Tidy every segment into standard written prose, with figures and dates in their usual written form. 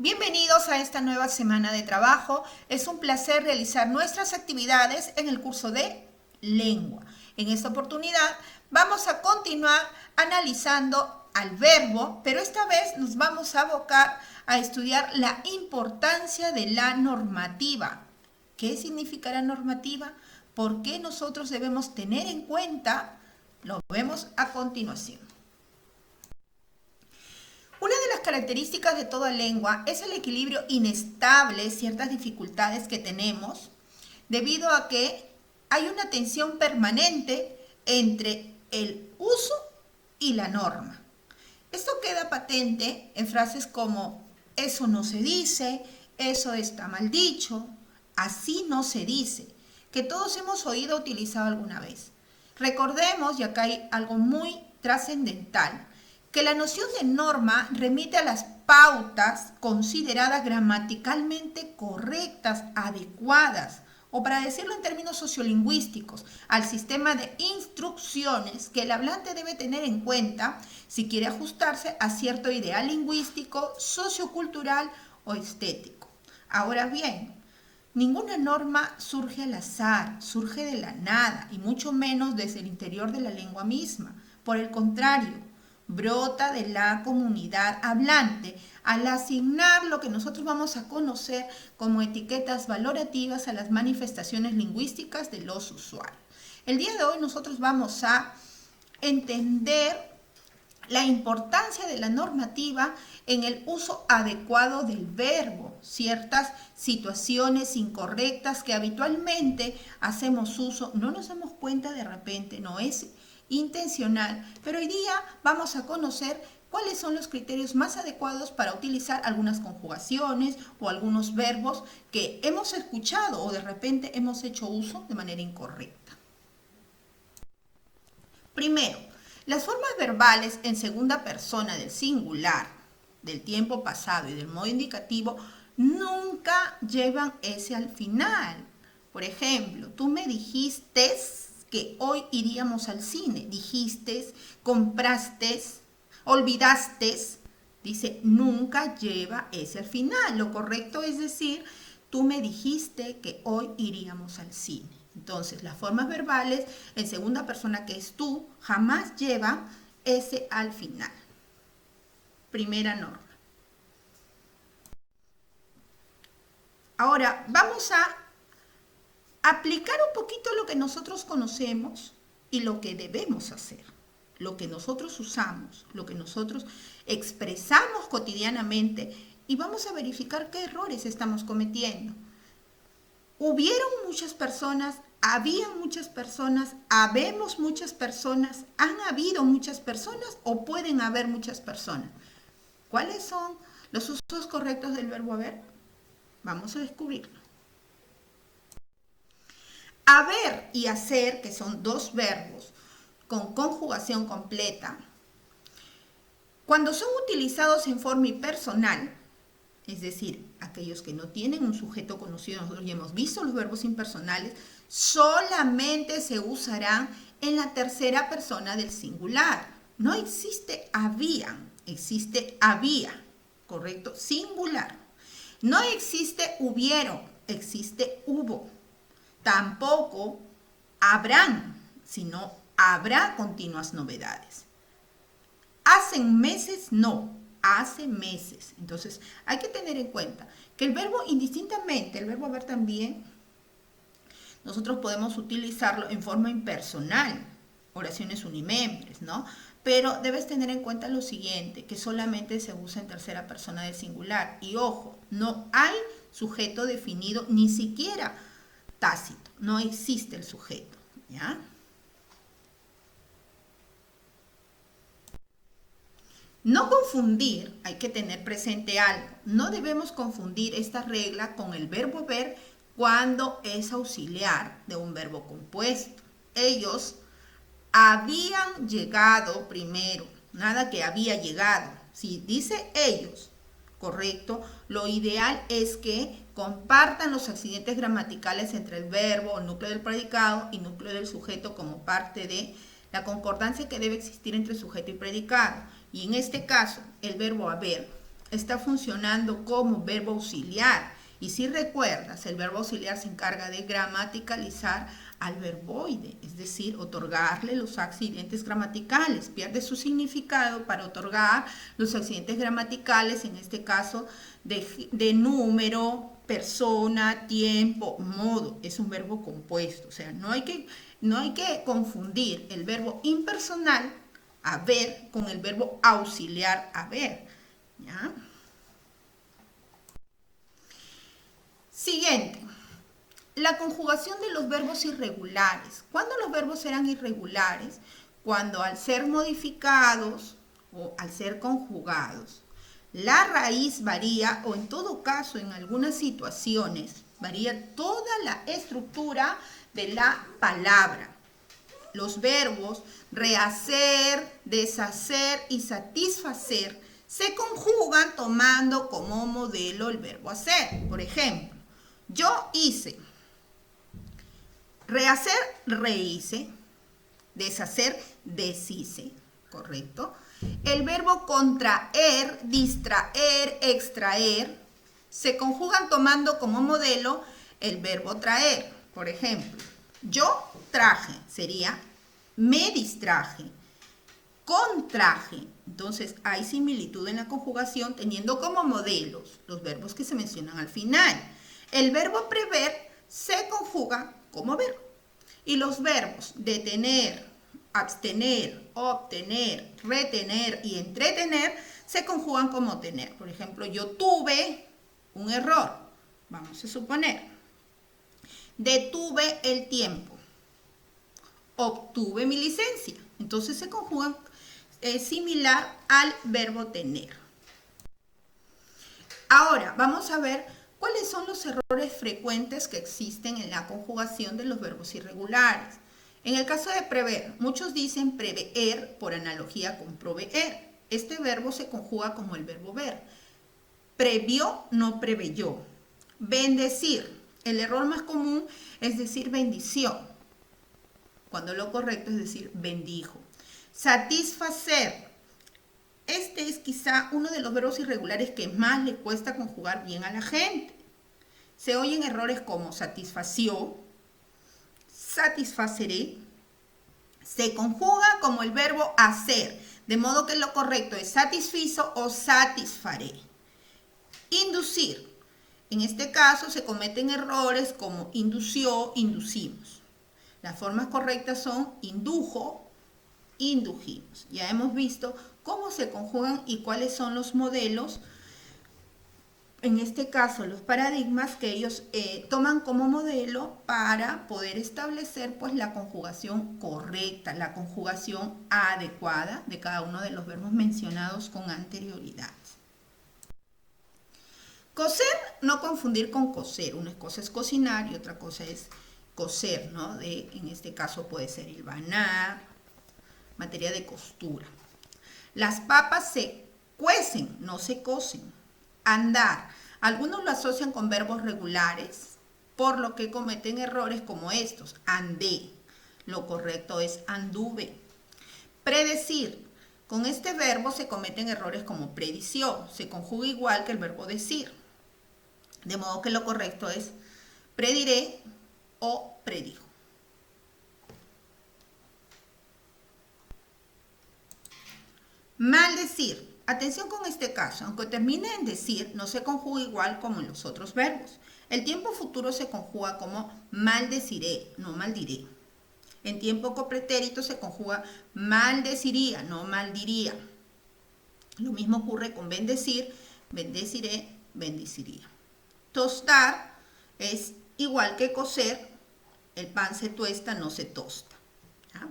Bienvenidos a esta nueva semana de trabajo. Es un placer realizar nuestras actividades en el curso de lengua. En esta oportunidad vamos a continuar analizando al verbo, pero esta vez nos vamos a abocar a estudiar la importancia de la normativa. ¿Qué significa la normativa? ¿Por qué nosotros debemos tener en cuenta? Lo vemos a continuación. Una de las características de toda lengua es el equilibrio inestable, ciertas dificultades que tenemos, debido a que hay una tensión permanente entre el uso y la norma. Esto queda patente en frases como eso no se dice, eso está mal dicho, así no se dice, que todos hemos oído utilizado alguna vez. Recordemos, y acá hay algo muy trascendental, que la noción de norma remite a las pautas consideradas gramaticalmente correctas, adecuadas, o para decirlo en términos sociolingüísticos, al sistema de instrucciones que el hablante debe tener en cuenta si quiere ajustarse a cierto ideal lingüístico, sociocultural o estético. Ahora bien, ninguna norma surge al azar, surge de la nada, y mucho menos desde el interior de la lengua misma. Por el contrario, brota de la comunidad hablante al asignar lo que nosotros vamos a conocer como etiquetas valorativas a las manifestaciones lingüísticas de los usuarios. El día de hoy nosotros vamos a entender la importancia de la normativa en el uso adecuado del verbo, ciertas situaciones incorrectas que habitualmente hacemos uso, no nos damos cuenta de repente, no es intencional, pero hoy día vamos a conocer cuáles son los criterios más adecuados para utilizar algunas conjugaciones o algunos verbos que hemos escuchado o de repente hemos hecho uso de manera incorrecta. Primero, las formas verbales en segunda persona del singular, del tiempo pasado y del modo indicativo nunca llevan ese al final. Por ejemplo, tú me dijiste que hoy iríamos al cine. Dijiste, compraste, olvidaste. Dice, nunca lleva ese al final. Lo correcto es decir, tú me dijiste que hoy iríamos al cine. Entonces, las formas verbales en segunda persona, que es tú, jamás lleva ese al final. Primera norma. Ahora, vamos a aplicar un poquito lo que nosotros conocemos y lo que debemos hacer, lo que nosotros usamos, lo que nosotros expresamos cotidianamente, y vamos a verificar qué errores estamos cometiendo. Hubieron muchas personas, habían muchas personas, habemos muchas personas, han habido muchas personas o pueden haber muchas personas. ¿Cuáles son los usos correctos del verbo haber? Vamos a descubrirlo. Haber y hacer, que son dos verbos con conjugación completa, cuando son utilizados en forma impersonal, es decir, aquellos que no tienen un sujeto conocido, nosotros ya hemos visto los verbos impersonales, solamente se usarán en la tercera persona del singular. No existe habían, existe había, ¿correcto? Singular. No existe hubieron, existe hubo. Tampoco habrán, sino habrá continuas novedades. Hacen meses, no, hace meses. Entonces, hay que tener en cuenta que el verbo indistintamente, el verbo haber también, nosotros podemos utilizarlo en forma impersonal, oraciones unimembres, ¿no? Pero debes tener en cuenta lo siguiente, que solamente se usa en tercera persona del singular. Y ojo, no hay sujeto definido, ni siquiera tácito, no existe el sujeto, ¿ya? No confundir, hay que tener presente algo, no debemos confundir esta regla con el verbo haber cuando es auxiliar de un verbo compuesto. Ellos habían llegado primero, nada que había llegado. Si dice ellos, correcto, lo ideal es que compartan los accidentes gramaticales entre el verbo o núcleo del predicado y núcleo del sujeto como parte de la concordancia que debe existir entre sujeto y predicado. Y en este caso, el verbo haber está funcionando como verbo auxiliar. Y si recuerdas, el verbo auxiliar se encarga de gramaticalizar al verboide, es decir, otorgarle los accidentes gramaticales. Pierde su significado para otorgar los accidentes gramaticales, en este caso de número, persona, tiempo, modo. Es un verbo compuesto, o sea, no hay que confundir el verbo impersonal, haber, con el verbo auxiliar, haber. ¿Ya? Siguiente. La conjugación de los verbos irregulares. ¿Cuándo los verbos serán irregulares? Cuando al ser modificados o al ser conjugados, la raíz varía, o en todo caso, en algunas situaciones, varía toda la estructura de la palabra. Los verbos rehacer, deshacer y satisfacer se conjugan tomando como modelo el verbo hacer. Por ejemplo, yo hice. Rehacer, rehice. Deshacer, deshice. ¿Correcto? El verbo contraer, distraer, extraer, se conjugan tomando como modelo el verbo traer. Por ejemplo, yo traje, sería me distraje, contraje. Entonces, hay similitud en la conjugación teniendo como modelos los verbos que se mencionan al final. El verbo prever se conjuga como verbo. Y los verbos detener, abstener, obtener, retener y entretener se conjugan como tener. Por ejemplo, yo tuve un error. Vamos a suponer. Detuve el tiempo. Obtuve mi licencia. Entonces se conjugan similar al verbo tener. Ahora, vamos a ver cuáles son los errores frecuentes que existen en la conjugación de los verbos irregulares. En el caso de prever, muchos dicen prever por analogía con proveer. Este verbo se conjuga como el verbo ver. Previó, no preveyó. Bendecir. El error más común es decir bendición, cuando lo correcto es decir bendijo. Satisfacer. Este es quizá uno de los verbos irregulares que más le cuesta conjugar bien a la gente. Se oyen errores como satisfació, satisfaceré. Se conjuga como el verbo hacer, de modo que lo correcto es satisfizo o satisfaré. Inducir. En este caso se cometen errores como indució, inducimos. Las formas correctas son indujo, indujimos. Ya hemos visto cómo se conjugan y cuáles son los modelos, en este caso los paradigmas que ellos toman como modelo para poder establecer pues la conjugación correcta, la conjugación adecuada de cada uno de los verbos mencionados con anterioridad. Cocer, no confundir con coser. Una cosa es cocinar y otra cosa es coser, ¿no? En este caso puede ser hilvanar, materia de costura. Las papas se cuecen, no se cocen. Andar. Algunos lo asocian con verbos regulares, por lo que cometen errores como estos. Andé. Lo correcto es anduve. Predecir. Con este verbo se cometen errores como predició. Se conjuga igual que el verbo decir. De modo que lo correcto es prediré o predijo. Maldecir. Atención con este caso, aunque termine en decir, no se conjuga igual como en los otros verbos. El tiempo futuro se conjuga como maldeciré, no maldiré. En tiempo copretérito se conjuga maldeciría, no maldiría. Lo mismo ocurre con bendecir, bendeciré, bendeciría. Tostar es igual que cocer, el pan se tuesta, no se tosta.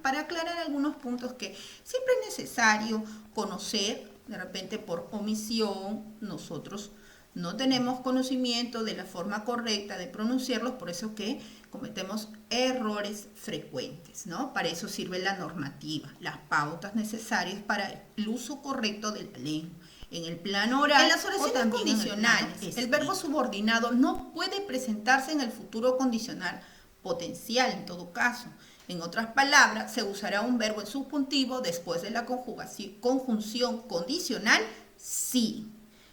Para aclarar algunos puntos que siempre es necesario conocer, de repente por omisión nosotros no tenemos conocimiento de la forma correcta de pronunciarlos, por eso que cometemos errores frecuentes, ¿no? Para eso sirve la normativa, las pautas necesarias para el uso correcto de la lengua. En el plano oral, en las oraciones condicionales, el verbo subordinado no puede presentarse en el futuro condicional potencial en todo caso. En otras palabras, se usará un verbo en subjuntivo después de la conjunción condicional sí.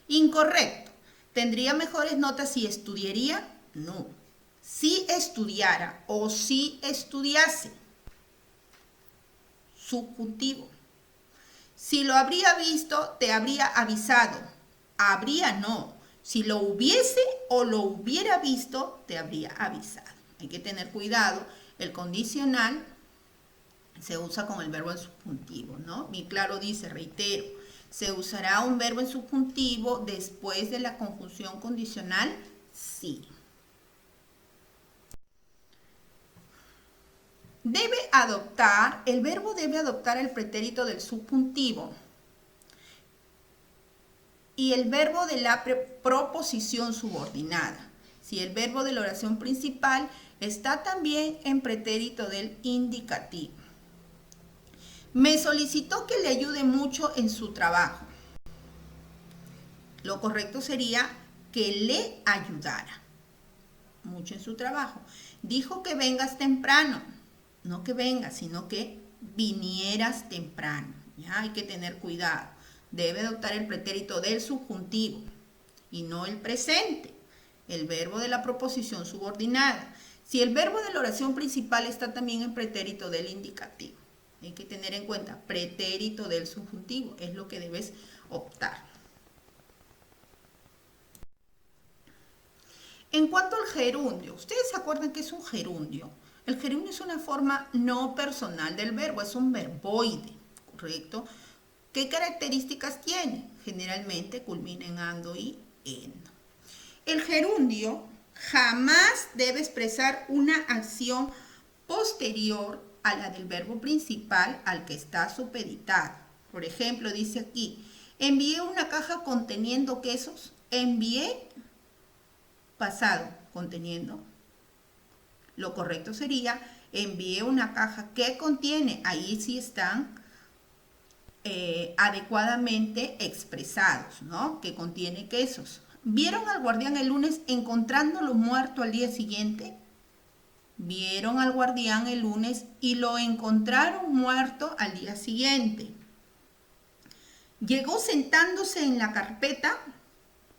Incorrecto. ¿Tendría mejores notas si estudiaría? No. Si estudiara o si estudiase. Subjuntivo. Si lo habría visto, te habría avisado. Habría no. Si lo hubiese o lo hubiera visto, te habría avisado. Hay que tener cuidado. El condicional se usa con el verbo en subjuntivo, ¿no? Bien claro dice, reitero, se usará un verbo en subjuntivo después de la conjunción condicional sí. El verbo debe adoptar el pretérito del subjuntivo y el verbo de la proposición subordinada. Si el verbo de la oración principal está también en pretérito del indicativo. Me solicitó que le ayude mucho en su trabajo. Lo correcto sería que le ayudara mucho en su trabajo. Dijo que vengas temprano. No que vengas, sino que vinieras temprano. ¿Ya? Hay que tener cuidado. Debe adoptar el pretérito del subjuntivo y no el presente, el verbo de la proposición subordinada. Si el verbo de la oración principal está también en pretérito del indicativo, hay que tener en cuenta pretérito del subjuntivo, es lo que debes optar. En cuanto al gerundio, ¿ustedes se acuerdan qué es un gerundio? El gerundio es una forma no personal del verbo, es un verboide, ¿correcto? ¿Qué características tiene? Generalmente culmina en ando y endo. El gerundio jamás debe expresar una acción posterior a la del verbo principal al que está supeditado. Por ejemplo, dice aquí, envié una caja conteniendo quesos. Envié pasado conteniendo. Lo correcto sería, envié una caja que contiene. Ahí sí están adecuadamente expresados, ¿no? Que contiene quesos. ¿Vieron al guardián el lunes encontrándolo muerto al día siguiente? Vieron al guardián el lunes y lo encontraron muerto al día siguiente. Llegó sentándose en la carpeta.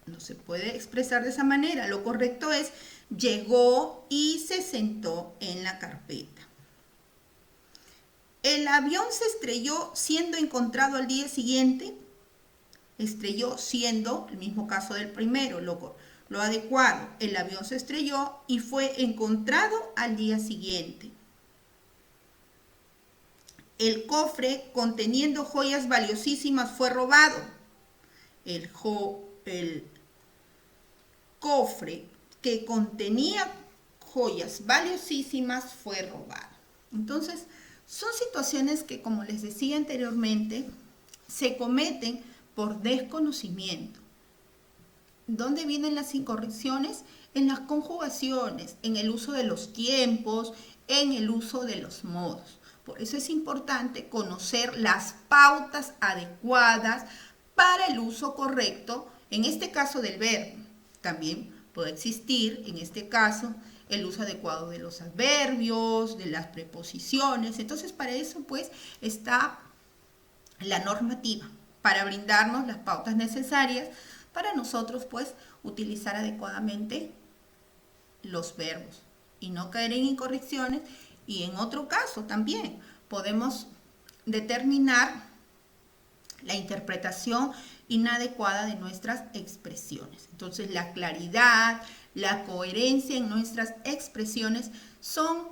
No se puede expresar de esa manera. Lo correcto es, llegó y se sentó en la carpeta. El avión se estrelló siendo encontrado al día siguiente. Estrelló siendo, el mismo caso del primero, lo adecuado. El avión se estrelló y fue encontrado al día siguiente. El cofre conteniendo joyas valiosísimas fue robado. El cofre que contenía joyas valiosísimas fue robado. Entonces, son situaciones que, como les decía anteriormente, se cometen por desconocimiento. ¿Dónde vienen las incorrecciones? En las conjugaciones, en el uso de los tiempos, en el uso de los modos. Por eso es importante conocer las pautas adecuadas para el uso correcto, en este caso del verbo. También puede existir, en este caso, el uso adecuado de los adverbios, de las preposiciones. Entonces, para eso, pues, está la normativa, para brindarnos las pautas necesarias para nosotros, pues, utilizar adecuadamente los verbos y no caer en incorrecciones. Y en otro caso también podemos determinar la interpretación inadecuada de nuestras expresiones. Entonces, la claridad, la coherencia en nuestras expresiones son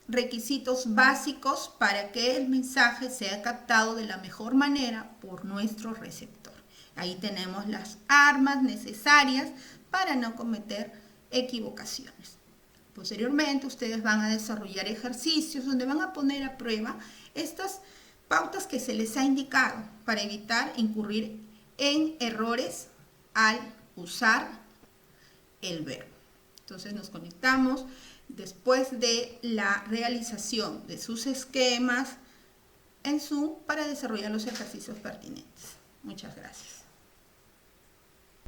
requisitos básicos para que el mensaje sea captado de la mejor manera por nuestro receptor. Ahí tenemos las armas necesarias para no cometer equivocaciones. Posteriormente, ustedes van a desarrollar ejercicios donde van a poner a prueba estas pautas que se les ha indicado para evitar incurrir en errores al usar el verbo. Entonces nos conectamos después de la realización de sus esquemas en Zoom para desarrollar los ejercicios pertinentes. Muchas gracias.